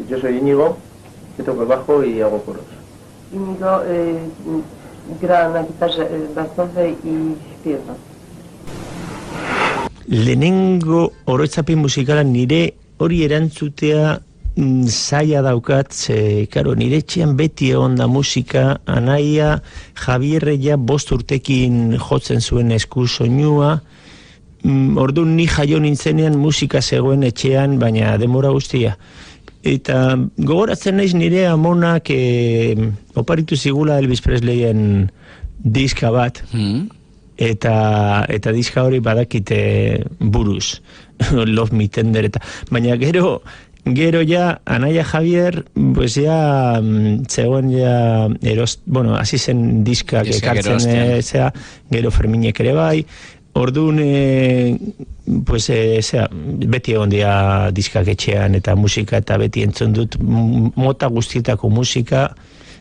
Yo soy Íñigo, que toco el bajo y hago coros. Íñigo graba na guitarra bastofe y pieza. Lehenengo oroitzapen musikala nire hori erantzutea zaila daukat, karo, nire etxean beti egon da musika, anaia Javierre ja 5 urtekin jotzen zuen esku soinua, orduan ni jaio nintzenean musika zegoen etxean, baina denbora guztia. Eta gogoratzen naiz nire amonak oparitu zigula Elvis Presleyen diska bat, eta diska hori badakite buruz, Love Me Tender, eta baina gero ja, Anaia Javier, pues ya, zegoen ja, hasi zen diskak ekartzen, gero Ferminek ere bai, orduan, pues, beti egon dira diskak etxean eta musika, eta beti entzun dut, mota guztietako musika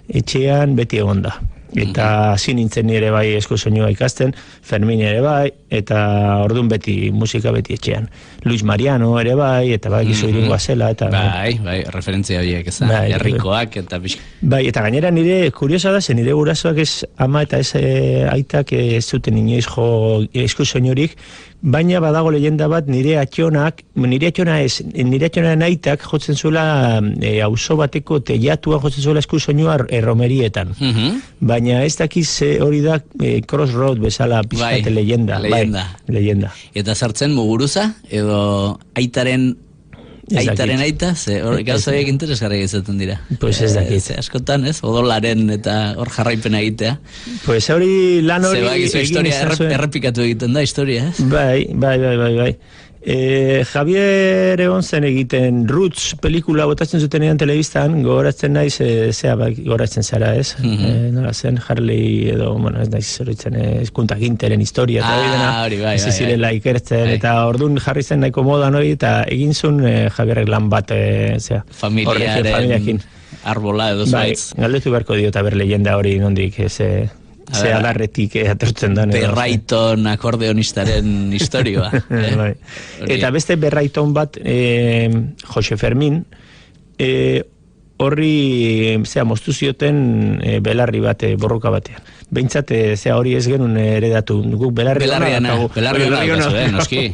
etxean beti egon da. Eta hasi nintzen ere bai esku soinua ikasten, Fermin ere bai, eta orduan beti musika beti etxean. Luis Mariano ere bai, eta bai gizu Irungoa zela, eta... Bai, referentzia horiek, ez da, herrikoak eta pixka. Bai, eta gainera nire, kuriosa da, nire gurasoak ez ama eta ez aitak ez zuten inoiz jo esku soinurik, baina badago leyenda bat nire atxonaren aitak jotzen zuela auzo bateko teiatua jotzen zuela esku soinua romerietan. Baina ez dakiz hori da Crossroad bezala pizkate leyenda. Leyenda. Eta sartzen Muguruza edo aitaren aita, ze hor gauzoiek interesgarri izaten dira. Pues ez dakit. Askotan, ez? Odolaren eta hor jarraipena egitea. Pues hori lan hori... Zeba, historia errepikatu egiten da, historia, ez? Bai. Javier egon zen egiten Roots pelikula botatzen zutenean telebistan, gogoratzen naiz, gogoratzen zara, ez? Nola zen, Harley edo, ez naiz zoritzen, Kunta Ginteren historia, eta bai, zirela ikertzen, eta orduan jarri zen nahiko modan hori, eta egin zuen Javierrek lan bat, familiaren arbola edo zuaitz. Galdetu beharko diota ber leyenda hori nondik, ze adarretik atortzen da. Berraiton akordeonistaren historioa. Eta beste berraiton bat, Jose Fermin, horri moztu zioten belarri bat, borroka batean. Behintzat, hori ez genuen eredatu. Guk belarri hona, noski.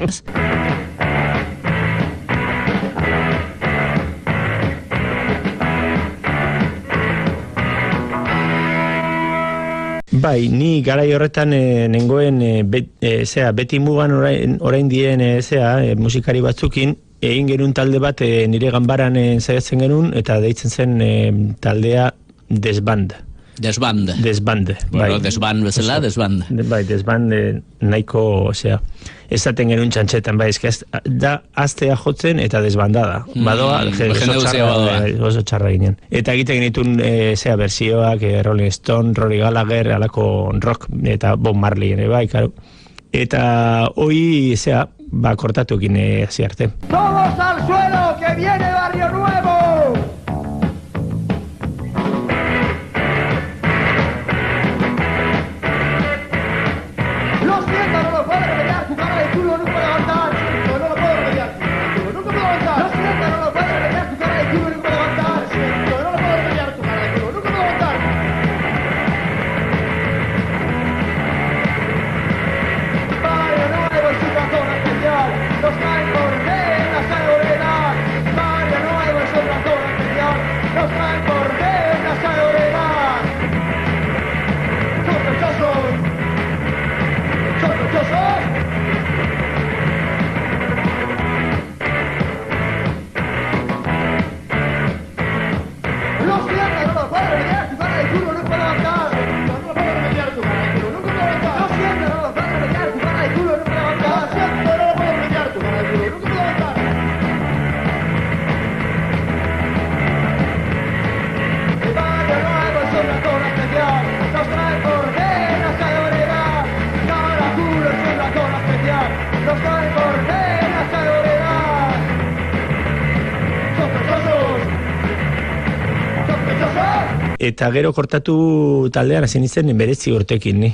Bai, ni garai horretan nengoen beti mugan orain dien musikari batzukin egin genuen talde bat nire ganbaran zaiatzen genuen eta deitzen zen taldea Desband. Bueno, desband bezala, desband. Bai, desband nahiko, esaten genuen txantxetan, bai, da aztea jotzen eta desbandada. Badoa, oso txarra ginen. Eta egiten genitun, berzioak, Rolling Stone, Rory Gallagher, alako rock, eta Bob Marley, bai, karo. Eta hoi, kortatu egin hasi arte. ¡Todos al suelo, que viene Barrio Nuevo! Eta gero kortatu taldean hasi nintzen berezi urtekin, ni.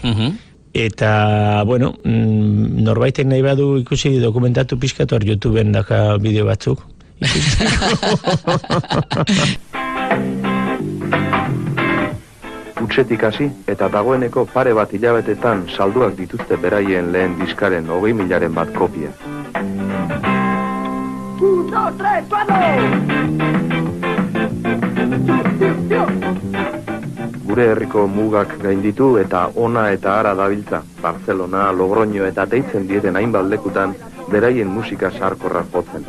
Eta, bueno, norbaitek nahi badu ikusi dokumentatu pixkatu YouTubeen daka bideo batzuk. Utsetik hasi eta dagoeneko pare bat hilabetetan salduak dituzte beraien lehen diskaren 20.000 bat kopia. 1, 2, 3, Gure herriko mugak gainditu eta ona eta ara dabiltza. Barcelona, Logroño eta deitzen dieten hainbat lekutan beraien musika sarkorra jotzen.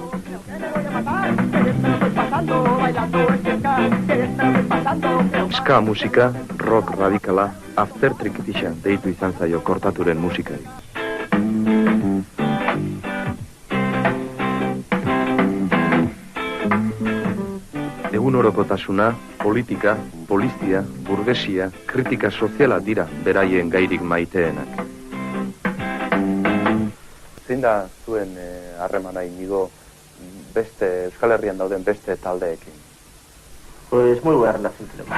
Ska musika, rock radikala, after trikitixa deitu izan zaio kortaturen musikari. Egunerokotasuna, politika, polizia, burgesia, kritika soziala dira beraien gairik maiteenak. Zein da zuen harremana inigo beste Euskal Herrian dauden beste taldeekin? Pues muy buena relación tenemos.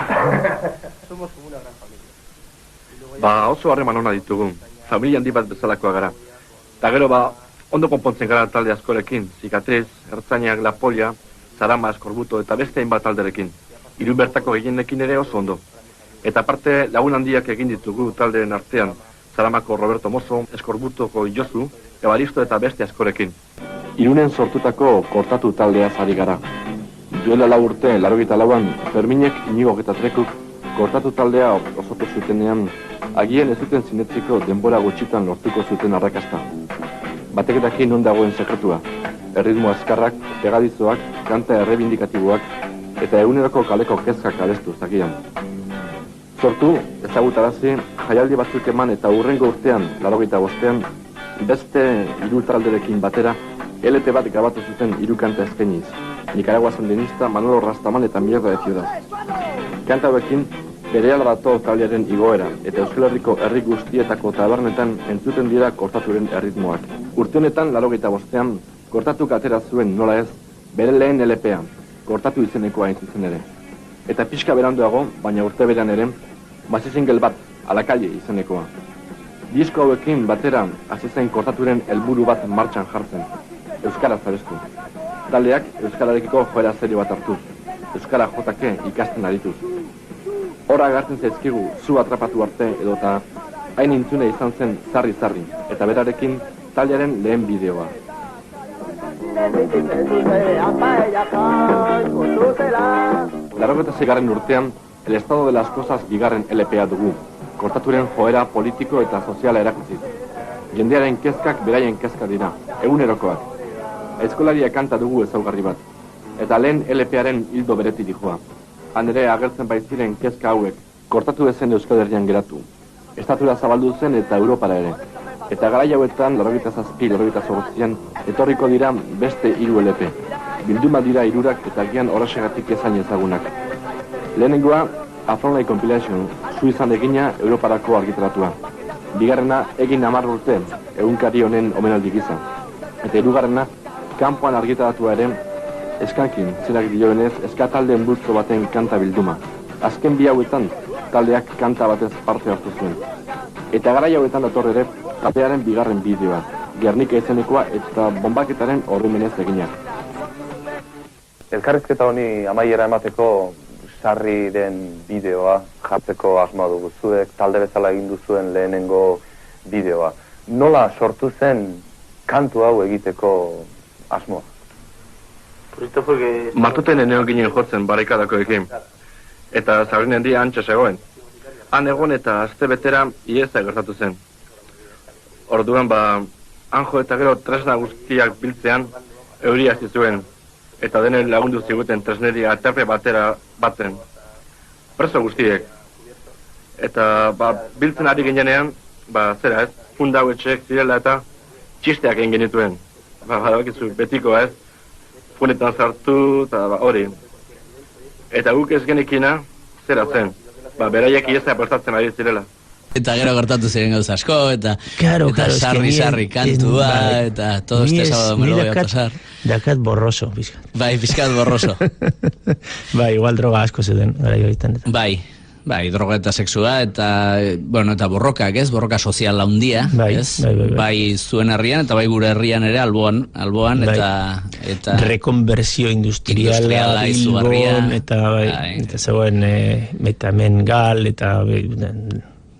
Somos como una gran familia. Oso harreman ona ditugun, familia handi bat bezalakoa gara. Ta gero ondo konpontzen gara talde askorekin, Zikatriz, Ertzainak, La Polla, Zarama, Eskorbuto eta beste hainbat talderekin. Irun bertako gehienekin ere oso ondo. Eta aparte lagun handiak egin ditugu taldeen artean, Zaramako Roberto Mozo, Eskorbutoko Josu, Ebaristo eta beste askorekin. Irunen sortutako kortatu taldea ari gara. Duela 4 urte, 84an, Ferminek Inigo eta Trekuk kortatu taldea osotu zutenean, agien ez zuten zinetziko denbora gutxitan lortuko zuten arrakasta. Batek daki non dagoen sekretua. Erritmo azkarrak, pegadizoak, kanta errebindikatiboak eta eguneroko kaleko kezkak abestu zakian. Sortu, ezagutarazi, jaialdi batzuk eman eta hurrengo urtean, 85an, beste 3 talderekin batera, LP bat grabatu zuten 3 kanta eskainiz. Nicaragua Sandinista, Manolo Rastaman eta Mierda de Ciudad. Kanta hauekin, berehala dator taldearen igoera eta Euskal Herriko herri guztietako tabernetan entzuten dira kortaturen erritmoak. Urte honetan, 85an, kortatuk atera zuen nola ez, bere lehen LP-a, kortatu izenekoa hain zuzen ere. Eta pixka beranduago, baina urte berean ere, base single bat, A la Calle izenekoa. Disko hauekin batera hasi zen kortaturen helburu bat martxan jartzen, euskara zabestu. Taldeak euskararekiko joera serio bat hartuz, euskara jotake ikasten arituz. Horra agertzen zaizkigu zu atrapatu arte edota hain intzune izan zen zarri-zarri, eta berarekin taldearen lehen bideoa. Larogeta zigarren urtean, El Estado de las Cosas bigarren LPA dugu, kortaturen joera politiko eta soziala erakutziz. Jendearen kezkak beraien kezka dira, egunerokoak. Aizkolaria kanta dugu ezaugarri bat, eta lehen LParen hildo bereti dijoa. Han ere agertzen baitziren kezka hauek, kortatu ezen Euskal Herrian geratu. Estatura zabaldu zen eta Europara ere. Eta garai hauetan, 87-88an, etorriko dira beste 3 LP. Bilduma dira 3 eta gian horresegatik ezain ezagunak. Lehenengoa, Afronlay Compilation, Suizan egina Europarako argitaratua. Bigarrena, egin 10 urte, egunkari honen omenaldi gisa. Eta 3. Kanpoan argitaratua ere, eskankin, zerak dioenez, eskataldeen bultzo baten kanta bilduma. Azken 2 hauetan, taldeak kanta batez parte hartu zuen. Eta garai hauetan dator ere, taldearen bigarren bideoa, Gernika izenekoa eta bombaketaren ordumenez eginak. Elkarrizketa honi amaiera emateko sarriren bideoa jartzeko asmoa dugu zuek, talde bezala egin duzuen lehenengo bideoa. Nola sortu zen kantu hau egiteko asmoa? Martuten eneon ginen jotzen barrikadakoekin, eta Sabrinen handia antxe zegoen. Han egon eta aste betera ieza gertatu zen. Orduan anjo eta gero tresna guztiak biltzean euria hasi zuen, eta denen lagundu ziguten tresneri aterpe batera baten. Preso guztiek. Eta biltzen ari ginenean, zera ez, funda hauetxek zirela eta txisteak egin genituen. Badakizu betikoa ez, funetan sartu eta hori. Eta guk ez genekina, zera zen, beraiek iesa prestatzen ari zirela. Eta gero gertatu ziren gauza asko, eta sarri kantua, eta todo este sábado me lo voy a pasar. Dakat borroso, pizkat. Bai, pizkat borroso. Bai, igual droga asko zuten, gara joitan. Bai, Bai, droga eta sexua, eta, bueno, eta borrokak, ez? Borroka sozial handia, ez? Bai zuen herrian, eta bai gure herrian ere, alboan, eta rekonversio industriala Bilbon, eta zegoen, eta hemen gal, eta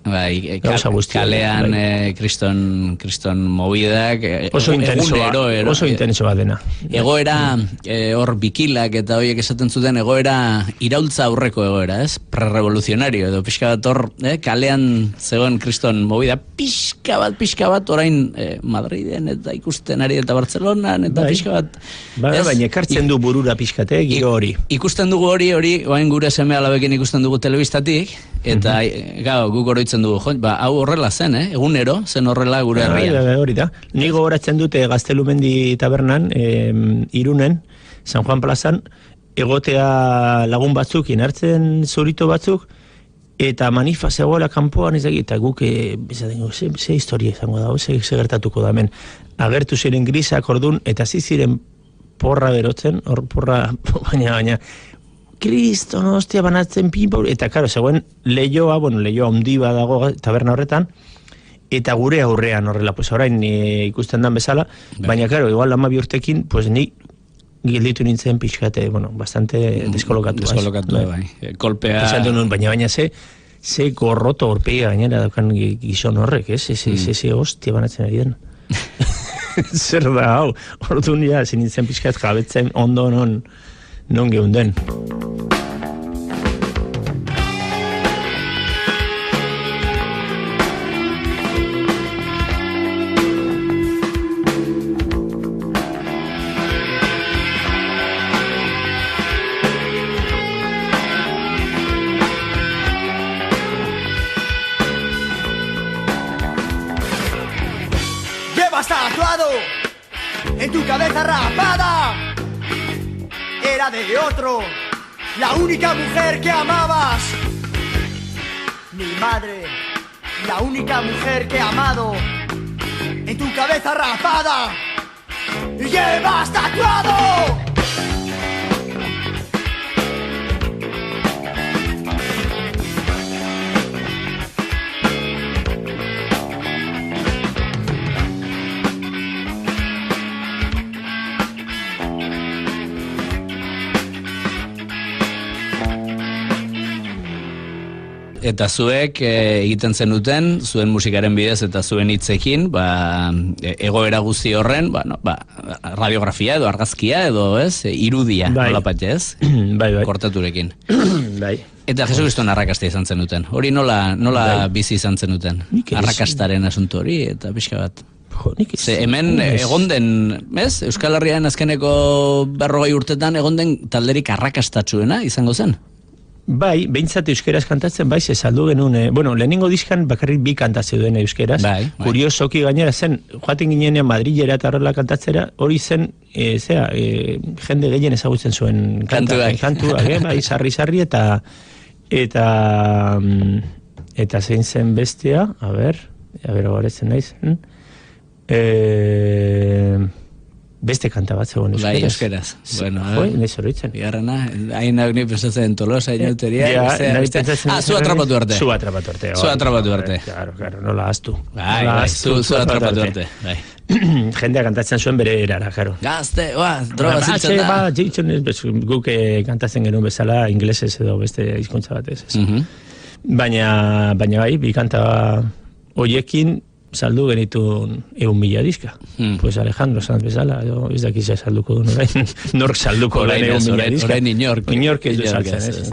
kalean kriston mobidak oso intenso bat dena. Egoera hor bikilak eta horiek esaten zuten egoera iraultza aurreko egoera, ez? Prerevoluzionario edo pixka bat hor kalean zegoen kriston movida pixka bat orain Madriden eta ikusten ari eta Bartzelonan eta pixka bat baina ekartzen du burura pixkate giro hori. Ikusten dugu hori orain gure seme alabekin ikusten dugu telebistatik eta guk oroitzen dugu, hau horrela zen, egunero, zen horrela gure herrian. Hori da, ni gogoratzen dute Gaztelumendi tabernan, Irunen, San Juan plazan, egotea lagun batzuk, inartzen zurito batzuk, eta manifa zegoela kanpoan eta guk, ze historia izango da, ze gertatuko da hemen. Agertu ziren grisak ordun, eta ziren porra berotzen, baina, Kriston, hostia, banatzen pinbol, eta karo, zegoen lehioa handi bat dago taberna horretan, eta gure aurrean horrela, pues orain ikusten dan bezala, baina karo, igual 12 urtekin, pues ni gilditu nintzen pixkate, bastante deskolokatu. Bai. Kolpea... Baina ze gorroto horpeia gainera daukan gizon horrek, ez? Ze hostia banatzen ari den. Zer da, hau, orduan ja, zinintzen pixkat jabetzen ondo non geunden. Llevas tatuado en tu cabeza rapada. Era de otro, la única mujer que amabas. Mi madre, la única mujer que he amado. En tu cabeza rapada, llevas tatuado. Eta zuek egiten zenuten, zuen musikaren bidez eta zuen hitzekin, egoera guzti horren, radiografia edo argazkia edo, ez, irudia, nolapat, ez? Bai. Kortaturekin. Bai. Eta Jesukriston arrakasta izan zenuten. Hori nola bizi izan zenuten? Arrakastaren asunto hori eta pixka bat. Hemen egon den, ez? Euskal Herrian azkeneko 40 urtetan egon den talderik arrakastatsuena izango zen? Bai, behintzat euskeraz kantatzen, bai, saldu genuen, lehenengo diskan bakarrik 2 kantatze duen euskeraz. Kuriosoki gainera zen, joaten ginenean Madrilera eta horrela kantatzera, hori zen, jende gehien ezagutzen zuen kantuak, bai, sarri eta zein zen bestea, a ber, horetzen naiz, beste kanta bat zegoen euskeraz. Bai, euskeraz. Bueno, nahiz horretzen. Bigarrena, hain nahi pensatzen en Tolosa, inauteria. Zu atrapatu arte. Zu atrapatu arte. Claro, nola aztu. Bai, zu atrapatu arte. Jendea kantatzen zuen bere erara, claro. Gazte, droga ziltzen da. Guk kantatzen genuen bezala, inglesez edo beste hizkuntza batez. Baina bai, 2 kanta hoiekin, saldu genitun 1.000 diska. Pues Alejandro Sanz bezala, ez dakiz salduko duen orain. Nork salduko duen 1.000 diska. Orain inork. Inork ez du saltzen, ez.